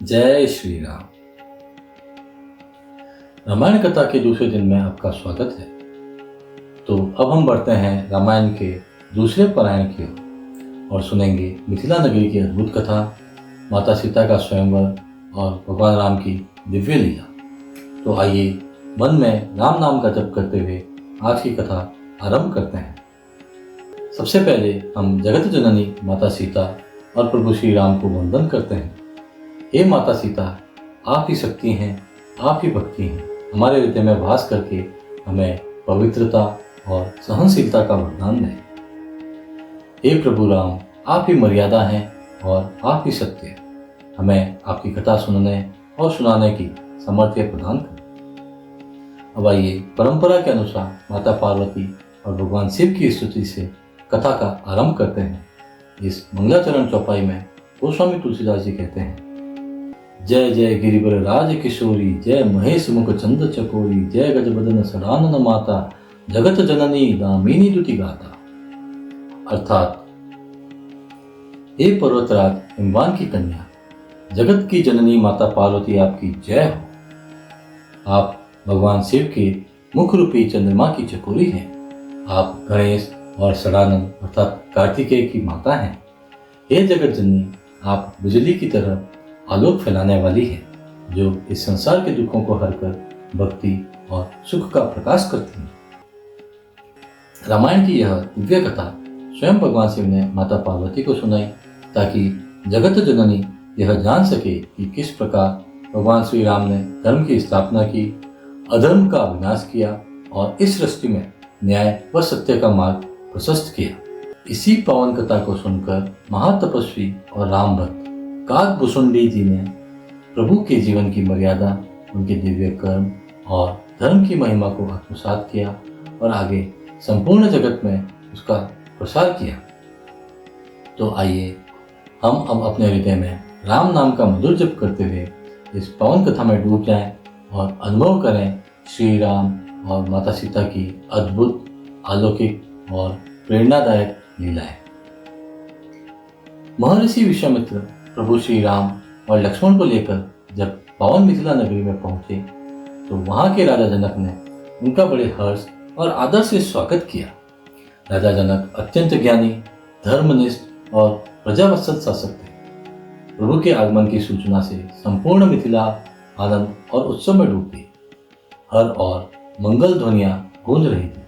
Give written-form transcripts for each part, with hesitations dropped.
जय श्री राम। रामायण कथा के दूसरे दिन में आपका स्वागत है। तो अब हम बढ़ते हैं रामायण के दूसरे पारायण की ओर और सुनेंगे मिथिला नगरी की अद्भुत कथा, माता सीता का स्वयंवर और भगवान राम की दिव्य लीला। तो आइए मन में राम नाम का जप करते हुए आज की कथा आरंभ करते हैं। सबसे पहले हम जगत जननी माता सीता और प्रभु श्री राम को वंदन करते हैं। हे माता सीता, आप ही शक्ति हैं, आप ही भक्ति हैं। हमारे हृदय में वास करके हमें पवित्रता और सहनशीलता का वरदान दें। हे प्रभु राम, आप ही मर्यादा हैं और आप ही सत्य हैं। हमें आपकी कथा सुनने और सुनाने की सामर्थ्य प्रदान करें। अब आइए परंपरा के अनुसार माता पार्वती और भगवान शिव की स्तुति से कथा का आरंभ करते हैं। इस मंगलाचरण चौपाई में गोस्वामी तुलसीदास जी कहते हैं, जय जय गिरिवर राज किशोरी, जय महेश मुख चंद चकोरी, जय गज बदन सडानन माता, जगत जननी दामिनी दुति गाता। अर्थात, हे पर्वतराज हिमवान की कन्या, जगत की जननी माता पार्वती आपकी जय हो। आप भगवान शिव के मुख रूपी चंद्रमा की चकोरी हैं। आप गणेश और सडानन अर्थात कार्तिकेय की माता हैं। हे जगत जननी, आप बिजली की तरह आलोक फैलाने वाली है, जो इस संसार के दुखों को हरकर भक्ति और सुख का प्रकाश करती है। रामायण की यह दिव्य कथा स्वयं भगवान शिव ने माता पार्वती को सुनाई, ताकि जगत जननी यह जान सके कि किस प्रकार भगवान श्री राम ने धर्म की स्थापना की, अधर्म का विनाश किया और इस सृष्टि में न्याय व सत्य का मार्ग प्रशस्त किया। इसी पावन कथा को सुनकर महातपस्वी और राम भक्त काकभूषुंडी जी ने प्रभु के जीवन की मर्यादा, उनके दिव्य कर्म और धर्म की महिमा को आत्मसात किया और आगे संपूर्ण जगत में उसका प्रसार किया। तो आइए हम अब अपने हृदय में राम नाम का मधुर जप करते हुए इस पावन कथा में डूब जाएं और अनुभव करें श्री राम और माता सीता की अद्भुत, अलौकिक और प्रेरणादायक लीलाएं। महर्षि विश्वामित्र प्रभु श्री राम और लक्ष्मण को लेकर जब पावन मिथिला नगरी में पहुंचे, तो वहां के राजा जनक ने उनका बड़े हर्ष और आदर से स्वागत किया। राजा जनक अत्यंत ज्ञानी, धर्मनिष्ठ और प्रजावत्सल शासक थे। प्रभु के आगमन की सूचना से संपूर्ण मिथिला आनंद और उत्सव में डूब गई। हर और मंगल ध्वनियां गूंज रही थी,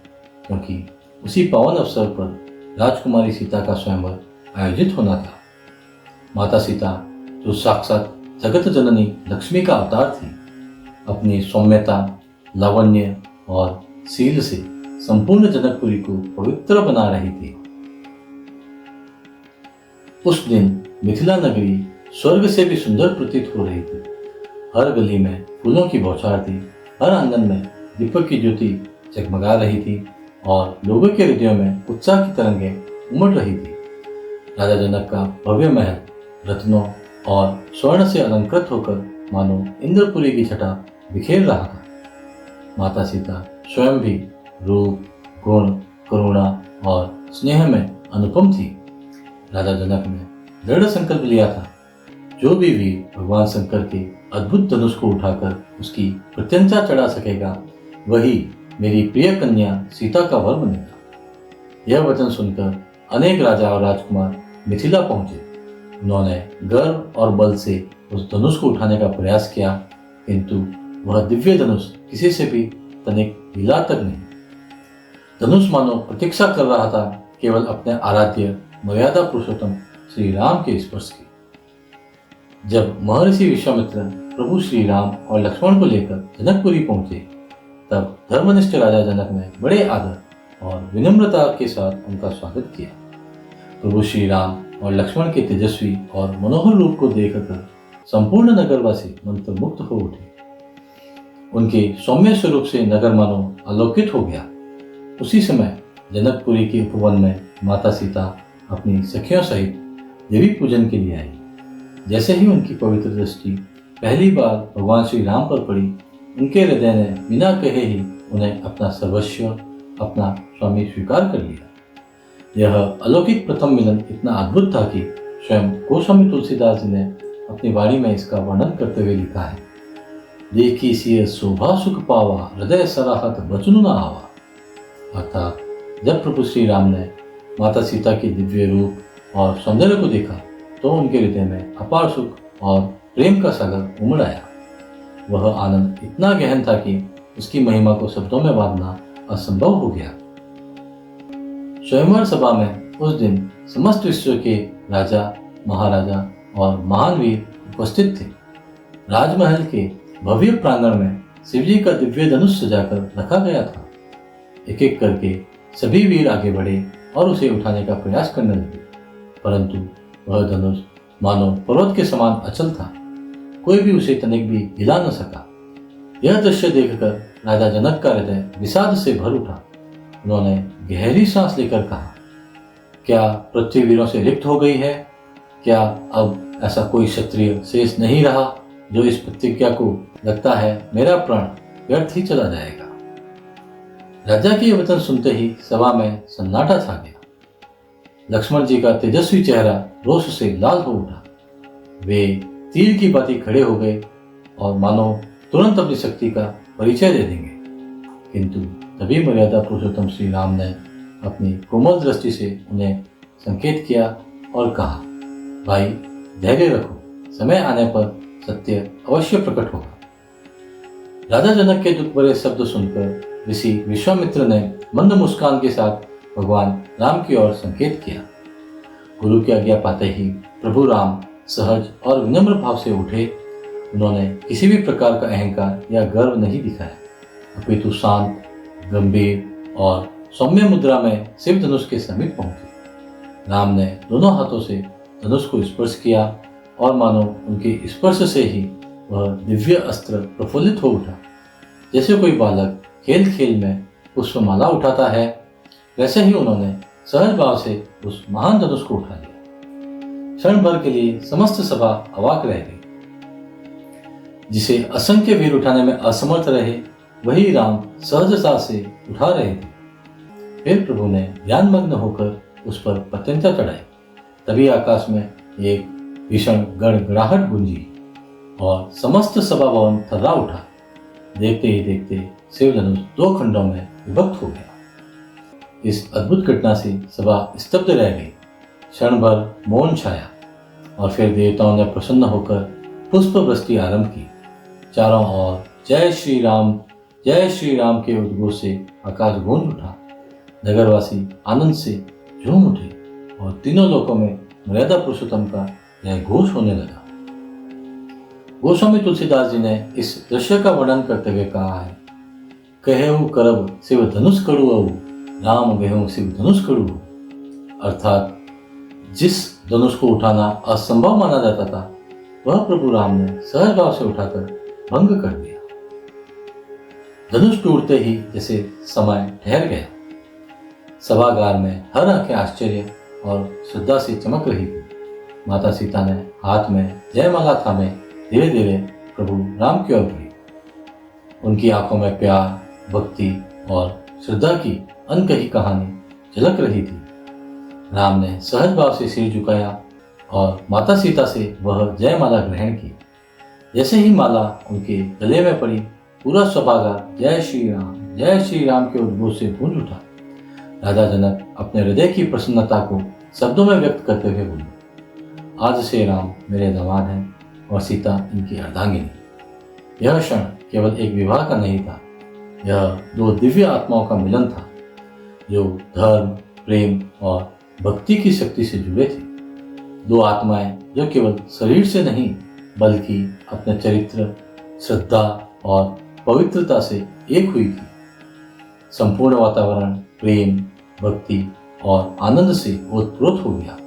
क्योंकि उसी पावन अवसर पर राजकुमारी सीता का स्वयंवर आयोजित होना था। माता सीता, जो साक्षात जगत जननी लक्ष्मी का अवतार थी, अपनी सौम्यता, लावण्य और शील से संपूर्ण जनकपुरी को पवित्र बना रही थी। उस दिन मिथिला नगरी स्वर्ग से भी सुंदर प्रतीत हो रही थी। हर गली में फूलों की बौछार थी, हर आंगन में दीपक की ज्योति जगमगा रही थी और लोगों के हृदयों में उत्साह की तरंगें उमड़ रही थी। राजा जनक का भव्य महल रत्नों और स्वर्ण से अलंकृत होकर मानो इंद्रपुरी की छटा बिखेर रहा था। माता सीता स्वयं भी रूप, गुण, करुणा और स्नेह में अनुपम थी। राजा जनक ने दृढ़ संकल्प लिया था, जो भी वीर भगवान शंकर के अद्भुत धनुष को उठाकर उसकी प्रत्यंचा चढ़ा सकेगा, वही मेरी प्रिय कन्या सीता का वर बनेगा। यह वचन सुनकर अनेक राजा और राजकुमार मिथिला पहुंचे। उन्होंने गर्व और बल से उस धनुष को उठाने का प्रयास किया, किंतु वह दिव्य धनुष किसी से भी तनिक हिला तक नहीं। धनुष मानो प्रतीक्षा कर रहा था केवल अपने आराध्य मर्यादा पुरुषोत्तम श्री राम के स्पर्श की। जब महर्षि विश्वामित्र प्रभु श्री राम और लक्ष्मण को लेकर जनकपुरी पहुंचे, तब धर्मनिष्ठ राजा जनक ने बड़े आदर और विनम्रता के साथ उनका स्वागत किया। प्रभु श्री राम और लक्ष्मण के तेजस्वी और मनोहर रूप को देखकर संपूर्ण नगरवासी मंत्रमुग्ध हो उठे। उनके सौम्य स्वरूप से नगर मानो आलोकित हो गया। उसी समय जनकपुरी के उपवन में माता सीता अपनी सखियों सहित देवी पूजन के लिए आई। जैसे ही उनकी पवित्र दृष्टि पहली बार भगवान श्री राम पर पड़ी, उनके हृदय ने बिना कहे ही उन्हें अपना सर्वस्व, अपना स्वामी स्वीकार कर लिया। यह अलौकिक प्रथम मिलन इतना अद्भुत था कि स्वयं गोस्वामी तुलसीदास जी ने अपनी वाणी में इसका वर्णन करते हुए लिखा है, देखी सिय शोभा सुख पावा, हृदय सराहत बचनु न आवा। अर्थात जब प्रभु श्री राम ने माता सीता के दिव्य रूप और सौंदर्य को देखा तो उनके हृदय में अपार सुख और प्रेम का सागर उमड़ आया। वह आनंद इतना गहन था कि उसकी महिमा को शब्दों में बांधना असंभव हो गया। स्वयंवर सभा में उस दिन समस्त विश्व के राजा, महाराजा और महान वीर उपस्थित थे। राजमहल के भव्य प्रांगण में शिवजी का दिव्य धनुष सजाकर रखा गया था। एक एक करके सभी वीर आगे बढ़े और उसे उठाने का प्रयास करने लगे, परंतु वह धनुष मानो पर्वत के समान अचल था। कोई भी उसे तनिक भी हिला न सका। यह दृश्य देखकर राजा जनक का हृदय विषाद से भर उठा। उन्होंने गहरी सांस लेकर कहा, क्या पृथ्वी वीरों से रिक्त हो गई है? क्या अब ऐसा कोई क्षत्रिय शेष नहीं रहा जो इस प्रतिज्ञा को लगता है मेरा प्राण व्यर्थ ही चला जाएगा। राजा की यह वचन सुनते ही सभा में सन्नाटा छा गया। लक्ष्मण जी का तेजस्वी चेहरा रोष से लाल हो उठा। वे तीर की भांति खड़े हो गए और मानो तुरंत अपनी शक्ति का परिचय दे देंगे, किंतु तभी मर्यादा पुरुषोत्तम श्री राम ने अपनी कोमल दृष्टि से उन्हें संकेत किया और कहा, भाई धैर्य रखो, समय आने पर सत्य अवश्य प्रकट होगा। राजा जनक के दुख भरे शब्द सुनकर ऋषि विश्वामित्र ने मंद मुस्कान के साथ भगवान राम की ओर संकेत किया। गुरु की आज्ञा पाते ही प्रभु राम सहज और विनम्र भाव से उठे। उन्होंने किसी भी प्रकार का अहंकार या गर्व नहीं दिखाया, अपितु शांत, गंभीर और सौम्य मुद्रा में शिव धनुष के समीप पहुंचे। राम ने दोनों हाथों से धनुष को स्पर्श किया और मानो उनके स्पर्श से ही वह दिव्य अस्त्र प्रफुल्लित हो उठा। जैसे कोई बालक खेल खेल में पुष्पमाला उठाता है, वैसे ही उन्होंने सहज भाव से उस महान धनुष को उठा लिया। क्षण भर के लिए समस्त सभा अवाक रह गई। जिसे असंख्य वीर उठाने में असमर्थ रहे, वही राम सहजता से उठा रहे थे। फिर प्रभु ने ध्यानमग्न होकर उस पर प्रत्यंचा चढ़ाई। तभी आकाश में एक भीषण गड़गड़ाहट गूंजी और समस्त सभा भवन थर्रा उठा। देखते ही देखते शिव धनुष दो खंडों में विभक्त हो गया। इस अद्भुत घटना से सभा स्तब्ध रह गई। क्षण भर मौन छाया और फिर देवताओं ने प्रसन्न होकर पुष्प वृष्टि आरंभ की। चारों ओर जय श्री राम के उद्घोष से आकाश गूंज उठा। नगरवासी आनंद से झूम उठे और तीनों लोकों में मर्यादा पुरुषोत्तम का यह घोष होने लगा। गोस्वामी तुलसीदास जी ने इस दृश्य का वर्णन करते हुए कहा है, कहेहु करब शिव धनुष कड़ु अऊ, राम गहेहु शिव धनुष कड़ु। अर्थात जिस धनुष को उठाना असंभव माना जाता था, वह प्रभु राम ने सहज भाव से उठाकर भंग कर दिया। धनुष टूटते ही जैसे समय ठहर गया। सभागार में हर आंखें आश्चर्य और श्रद्धा से चमक रही थी। माता सीता ने हाथ में जयमाला थामे धीरे धीरे प्रभु राम की ओर बढ़ी। उनकी आंखों में प्यार, भक्ति और श्रद्धा की अनकही कहानी झलक रही थी। राम ने सहज भाव से सिर झुकाया और माता सीता से वह जयमाला ग्रहण की। जैसे ही माला उनके गले में पड़ी, पूरा सभागार जय श्री राम के उद्घोष से गूंज उठा। राजा जनक अपने हृदय की प्रसन्नता को शब्दों में व्यक्त करते हुए बोले, आज से राम मेरे दामाद हैं और सीता इनकी अर्धांगिनी। यह क्षण केवल एक विवाह का नहीं था, यह दो दिव्य आत्माओं का मिलन था, जो धर्म, प्रेम और भक्ति की शक्ति से जुड़े थे। दो आत्माएं जो केवल शरीर से नहीं बल्कि अपने चरित्र, श्रद्धा और पवित्रता से एक हुई थी। संपूर्ण वातावरण प्रेम, भक्ति और आनंद से ओतप्रोत हो गया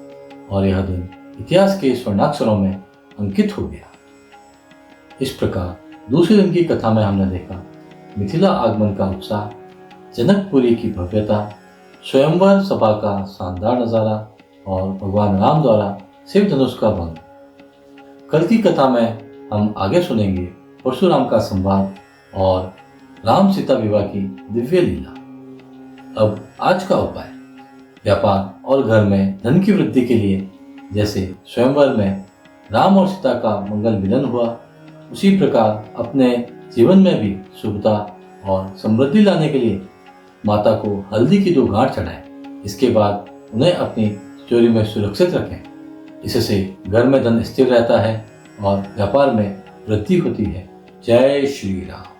और यह दिन इतिहास के स्वर्णाक्षरों में अंकित हो गया। इस प्रकार दूसरे दिन की कथा में हमने देखा मिथिला आगमन का उत्साह, जनकपुरी की भव्यता, स्वयंवर सभा का शानदार नजारा और भगवान राम द्वारा शिव धनुष का भंग। कल की कथा में हम आगे सुनेंगे परशुराम का संवाद और राम सीता विवाह की दिव्य लीला। अब आज का उपाय, व्यापार और घर में धन की वृद्धि के लिए जैसे स्वयंवर में राम और सीता का मंगल मिलन हुआ, उसी प्रकार अपने जीवन में भी शुभता और समृद्धि लाने के लिए माता को हल्दी की 2 गांठ चढ़ाएं। इसके बाद उन्हें अपनी तिजोरी में सुरक्षित रखें। इससे घर में धन स्थिर रहता है और व्यापार में वृद्धि होती है। जय श्री राम।